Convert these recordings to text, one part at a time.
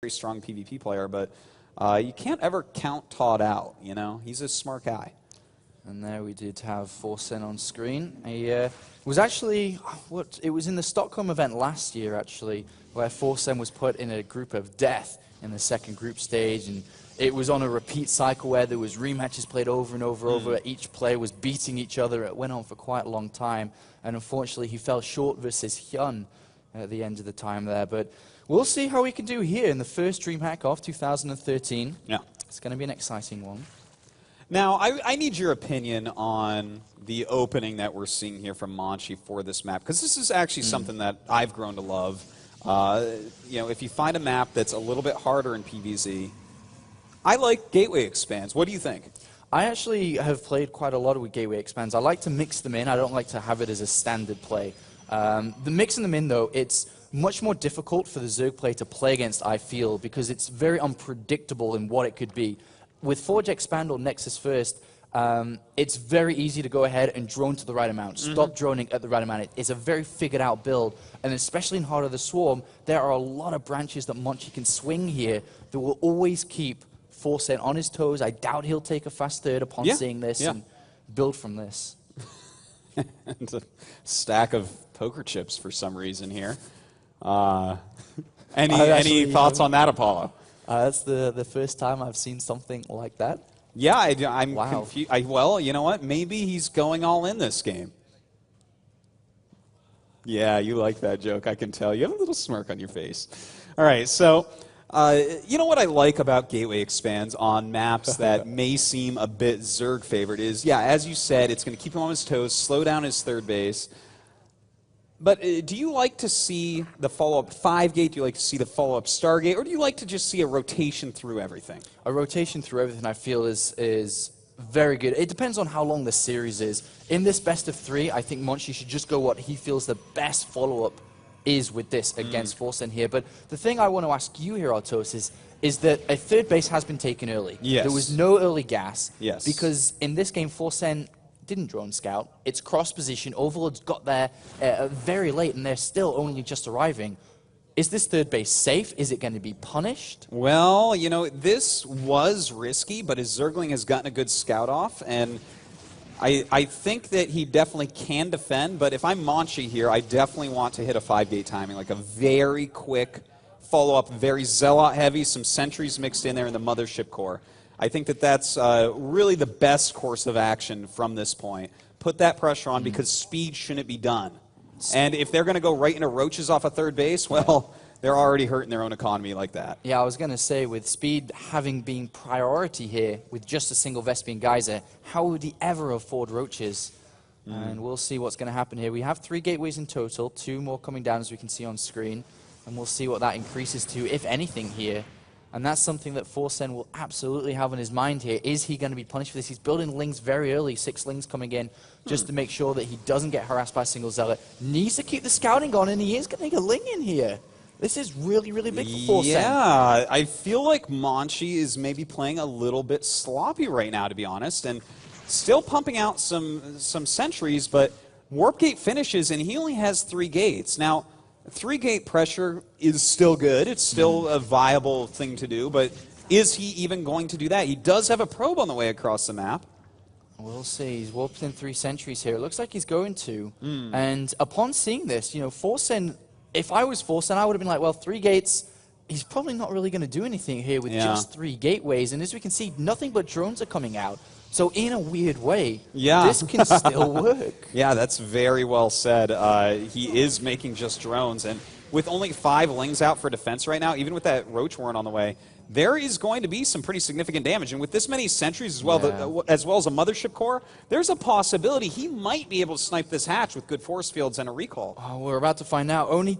very strong PvP player, but you can't ever count Todd out, you know? He's a smart guy. And there we did have Forsen on screen. He was actually, it was in the Stockholm event last year, actually, where Forsen was put in a group of death in the second group stage, and it was on a repeat cycle where there was rematches played over and over. Each player was beating each other. It went on for quite a long time, and unfortunately he fell short versus Hyun at the end of the time there. But we'll see how we can do here in the first Dreamhack of 2013. Yeah. It's going to be an exciting one. Now, I need your opinion on the opening that we're seeing here from Monchi for this map, because this is actually something that I've grown to love. You know, if you find a map that's a little bit harder in PvZ, I like Gateway Expands. What do you think? I actually have played quite a lot with Gateway Expands. I like to mix them in. I don't like to have it as a standard play. The mixing them in, though, it's much more difficult for the Zerg player to play against, I feel, because it's very unpredictable in what it could be. With Forge Expand or Nexus First, it's very easy to go ahead and drone to the right amount, stop droning at the right amount. It's a very figured out build, and especially in Heart of the Swarm, there are a lot of branches that Monchi can swing here that will always keep Forsen on his toes. I doubt he'll take a fast third upon seeing this and build from this. It's a stack of poker chips for some reason here. Any thoughts on that, Apollo? That's the first time I've seen something like that. Yeah, I'm confused. Well, you know what? Maybe he's going all in this game. Yeah, you like that joke. I can tell. You have a little smirk on your face. All right, so you know what I like about Gateway Expands on maps that may seem a bit Zerg favored is, yeah, as you said, it's going to keep him on his toes, slow down his third base. But do you like to see the follow-up 5-gate? Do you like to see the follow-up Stargate? Or do you like to just see a rotation through everything? A rotation through everything, I feel, is very good. It depends on how long the series is. In this best of 3, I think Monchi should just go what he feels the best follow-up is with this against Forsen here. But the thing I want to ask you here, Artos, is that a third base has been taken early. Yes. There was no early gas. Yes. Because in this game, Forsen didn't drone scout. It's cross position. Overlords got there very late, and they're still only just arriving. Is this third base safe? Is it going to be punished? Well, you know, this was risky, but his Zergling has gotten a good scout off, and I think that he definitely can defend, but if I'm Monchi here, I definitely want to hit a 5-gate timing, like a very quick follow-up, very Zealot heavy, some sentries mixed in there in the Mothership core. I think that that's really the best course of action from this point. Put that pressure on because speed shouldn't be done. And if they're going to go right into roaches off a third base, well, they're already hurting their own economy like that. Yeah, I was going to say, with speed having been priority here, with just a single Vespian Geyser, how would he ever afford roaches? And we'll see what's going to happen here. We have 3 gateways in total, 2 more coming down as we can see on screen, and we'll see what that increases to, if anything, here. And that's something that Forsen will absolutely have on his mind here. Is he going to be punished for this? He's building lings very early, 6 lings coming in, just to make sure that he doesn't get harassed by a single Zealot. Needs to keep the scouting on, and he is going to get a ling in here. This is really, really big for Forsen. Yeah, I feel like Monchi is maybe playing a little bit sloppy right now, to be honest, and still pumping out some sentries, but Warp Gate finishes, and he only has 3 gates. Now, 3-gate pressure is still good. It's still a viable thing to do, but is he even going to do that? He does have a probe on the way across the map. We'll see. He's warped in 3 sentries here. It looks like he's going to. And upon seeing this, you know, Forsen, if I was Forsen, I would have been like, well, 3 gates, he's probably not really going to do anything here with just 3 gateways. And as we can see, nothing but drones are coming out. So in a weird way, this can still work. Yeah, that's very well said. He is making just drones, and with only 5 lings out for defense right now, even with that roach warren on the way, there is going to be some pretty significant damage. And with this many sentries as well, as well as a Mothership core, there's a possibility he might be able to snipe this hatch with good force fields and a recall. Oh, we're about to find out. Only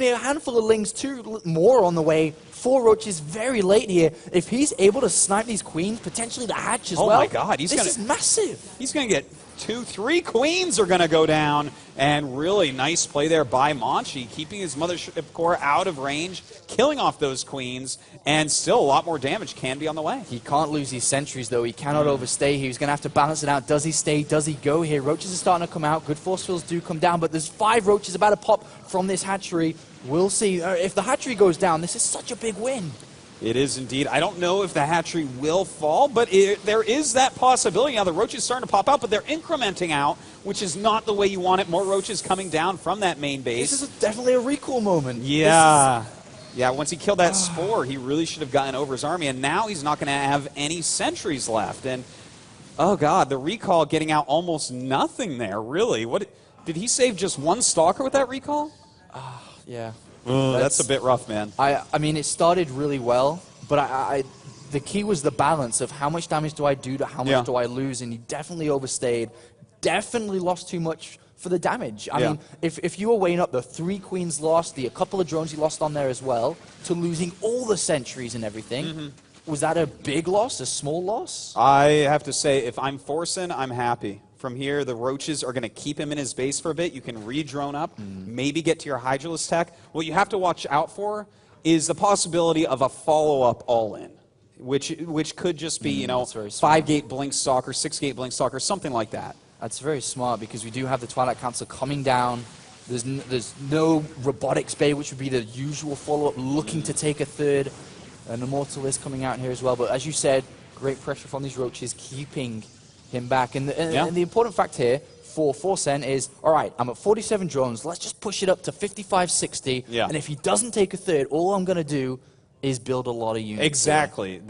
a handful of lings, 2 more on the way. 4 roaches very late here. If he's able to snipe these queens, potentially the hatch as well. Oh my God, this is massive. He's going to get 2-3 queens are going to go down. And really nice play there by Monchi, keeping his Mothership Core out of range, killing off those queens, and still a lot more damage can be on the way. He can't lose these sentries, though. He cannot overstay here. He's going to have to balance it out. Does he stay? Does he go here? Roaches are starting to come out. Good force fields do come down, but there's 5 roaches about to pop from this hatchery. We'll see. If the hatchery goes down, this is such a big win. It is indeed. I don't know if the hatchery will fall, but there is that possibility. Now, the roaches starting to pop out, but they're incrementing out, which is not the way you want it. More roaches coming down from that main base. This is definitely a recall moment. Yeah. Yeah, once he killed that spore, he really should have gotten over his army, and now he's not going to have any sentries left. And, oh, God, the recall getting out almost nothing there, really. What did he save just 1 stalker with that recall? Yeah. That's a bit rough, man. I mean, it started really well, but the key was the balance of how much damage do I do to how much do I lose, and he definitely overstayed, definitely lost too much for the damage. I mean, if you were weighing up the 3 queens lost, a couple of drones he lost on there as well, to losing all the sentries and everything, was that a big loss, a small loss? I have to say, if I'm Forsen, I'm happy. From here, the roaches are going to keep him in his base for a bit. You can re-drone up, maybe get to your Hydralisk tech. What you have to watch out for is the possibility of a follow-up all-in, which could just be, 5-gate Blink Stalker, 6-gate Blink Stalker, something like that. That's very smart, because we do have the Twilight Council coming down. There's no Robotics Bay, which would be the usual follow-up, looking to take a third. And Immortal is coming out here as well. But as you said, great pressure from these roaches, keeping him back. And the important fact here for Forsen is, all right, I'm at 47 drones. Let's just push it up to 55, 60. Yeah. And if he doesn't take a third, all I'm going to do is build a lot of units. Exactly.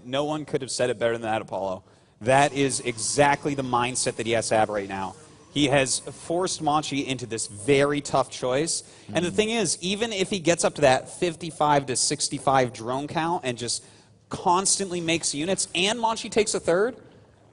No one could have said it better than that, Apollo. That is exactly the mindset that he has to have right now. He has forced Monchi into this very tough choice. And the thing is, even if he gets up to that 55 to 65 drone count and just constantly makes units, and Monchi takes a third,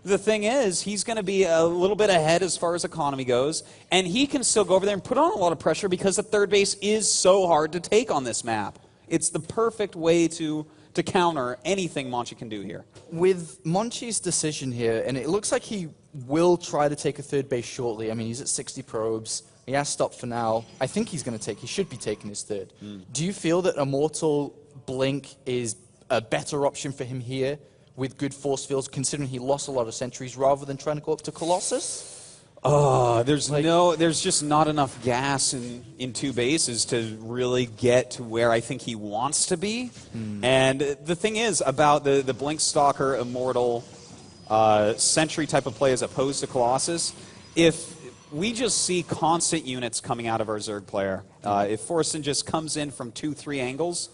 the thing is, he's going to be a little bit ahead as far as economy goes, and he can still go over there and put on a lot of pressure because the third base is so hard to take on this map. It's the perfect way to counter anything Monchi can do here. With Monchi's decision here, and it looks like he will try to take a third base shortly. I mean, he's at 60 probes. He has stopped for now. I think he should be taking his third. Do you feel that Immortal Blink is a better option for him here with good force fields, considering he lost a lot of sentries, rather than trying to go up to Colossus? There's just not enough gas in 2 bases to really get to where I think he wants to be. And the thing is about the Blink Stalker Immortal Sentry type of play as opposed to Colossus, if we just see constant units coming out of our Zerg player, if Forsen just comes in from 2-3 angles,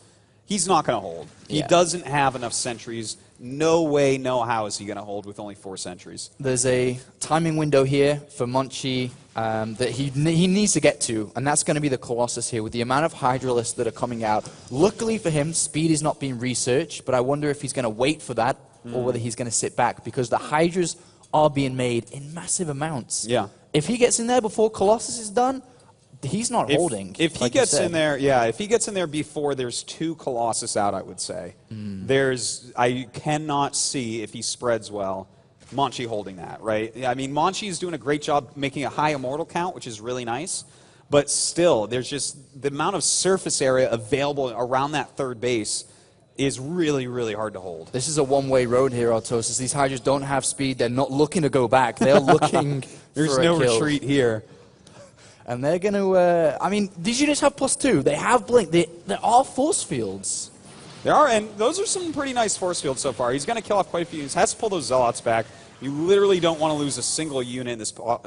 he's not going to hold. He doesn't have enough sentries. No way, no how is he going to hold with only 4 sentries. There's a timing window here for Monchi that he needs to get to, and that's going to be the Colossus here with the amount of Hydralisks that are coming out. Luckily for him, speed is not being researched, but I wonder if he's going to wait for that or whether he's going to sit back, because the Hydras are being made in massive amounts. Yeah. If he gets in there before Colossus is done, he's not holding. If he gets in there, if he gets in there before there's 2 Colossus out, I would say. I cannot see, if he spreads well, Monchi holding that, right? I mean, Monchi is doing a great job making a high Immortal count, which is really nice. But still, there's just the amount of surface area available around that third base is really, really hard to hold. This is a one-way road here, Autosis. These Hydras don't have speed. They're not looking to go back. They're looking There's for no a kill. retreat here. And they're going to, I mean, these units have +2. They have Blink. There are force fields. There are, and those are some pretty nice force fields so far. He's going to kill off quite a few units. Has to pull those Zealots back. You literally don't want to lose a single unit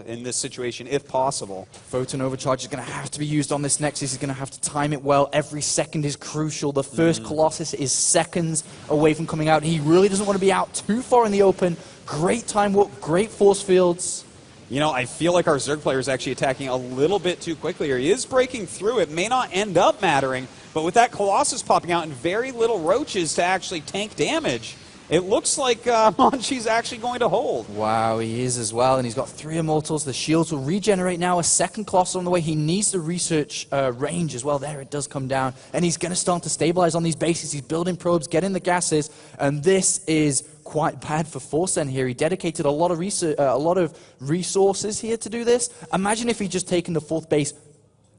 in this situation, if possible. Photon Overcharge is going to have to be used on this Nexus. He's going to have to time it well. Every second is crucial. The first Colossus is seconds away from coming out. He really doesn't want to be out too far in the open. Great time warp, great force fields. You know, I feel like our Zerg player is actually attacking a little bit too quickly here. He is breaking through. It may not end up mattering, but with that Colossus popping out and very little roaches to actually tank damage, it looks like Monchi's actually going to hold. Wow, he is as well, and he's got 3 Immortals. The shields will regenerate now. A second Colossus on the way. He needs to research range as well. There, it does come down, and he's going to start to stabilize on these bases. He's building probes, getting the gases, and this is quite bad for Forsen here. He dedicated a lot of resources here to do this. Imagine if he'd just taken the 4th base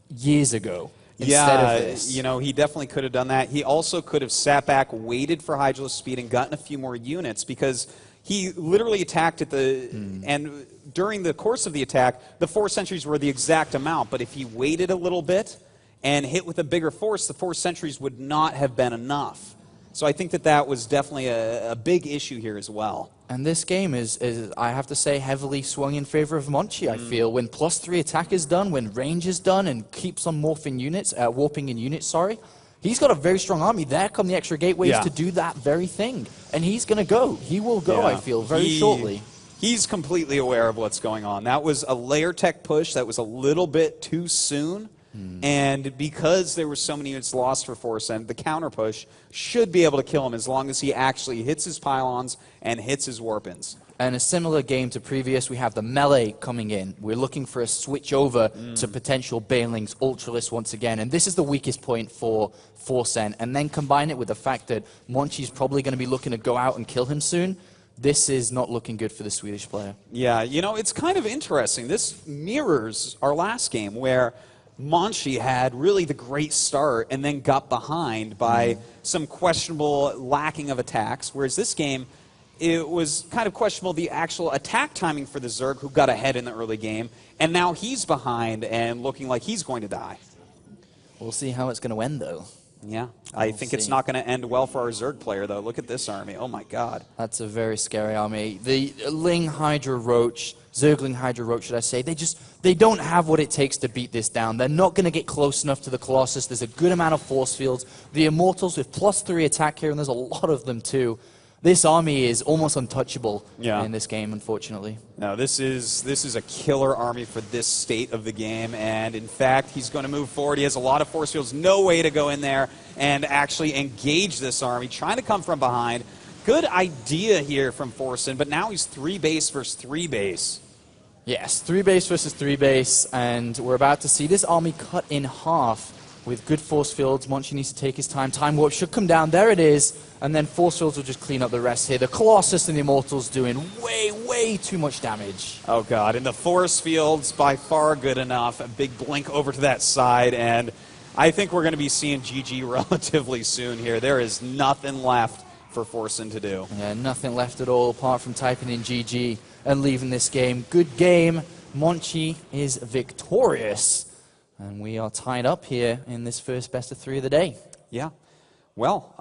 years ago instead of this. You know, he definitely could have done that. He also could have sat back, waited for Hydra's speed, and gotten a few more units, because he literally attacked at the and during the course of the attack, the 4 sentries were the exact amount, but if he waited a little bit and hit with a bigger force, the 4 sentries would not have been enough. So I think that that was definitely a big issue here as well. And this game is, I have to say, heavily swung in favor of Monchi, I feel. When +3 attack is done, when range is done, and keeps on warping in units, sorry, he's got a very strong army. There come the extra gateways to do that very thing. And he's going to go. He will go, I feel, very shortly. He's completely aware of what's going on. That was a layer tech push that was a little bit too soon. And because there were so many units lost for Forsen, the counter push should be able to kill him as long as he actually hits his pylons and hits his warp-ins. And a similar game to previous, we have the melee coming in. We're looking for a switch over to potential Banelings, Ultralisk once again. And this is the weakest point for Forsen. And then combine it with the fact that Monchi's probably going to be looking to go out and kill him soon. This is not looking good for the Swedish player. Yeah, you know, it's kind of interesting. This mirrors our last game where Monchi had really the great start and then got behind by some questionable lacking of attacks, whereas this game, it was kind of questionable the actual attack timing for the Zerg, who got ahead in the early game, and now he's behind and looking like he's going to die. We'll see how it's going to end, though. Yeah, I think it's not going to end well for our Zerg player, though. Look at this army. Oh, my God. That's a very scary army. The Ling Hydra Roach, Zergling Hydra Roach, should I say, they don't have what it takes to beat this down. They're not going to get close enough to the Colossus. There's a good amount of force fields. The Immortals with +3 attack here, and there's a lot of them, too. This army is almost untouchable in this game, unfortunately. No, this is a killer army for this state of the game, and in fact, he's going to move forward. He has a lot of force fields, no way to go in there and actually engage this army, trying to come from behind. Good idea here from Forsen, but now he's 3 base versus 3 base. Yes, 3 base versus 3 base, and we're about to see this army cut in half with good force fields. Monchi needs to take his time. Time Warp should come down. There it is. And then force fields will just clean up the rest here. The Colossus and the Immortals doing way, way too much damage. Oh, God. And the force fields, by far good enough. A big blink over to that side. And I think we're going to be seeing GG relatively soon here. There is nothing left for Forsen to do. Yeah, nothing left at all apart from typing in GG and leaving this game. Good game. Monchi is victorious. And we are tied up here in this first best of 3 of the day. Yeah. Well,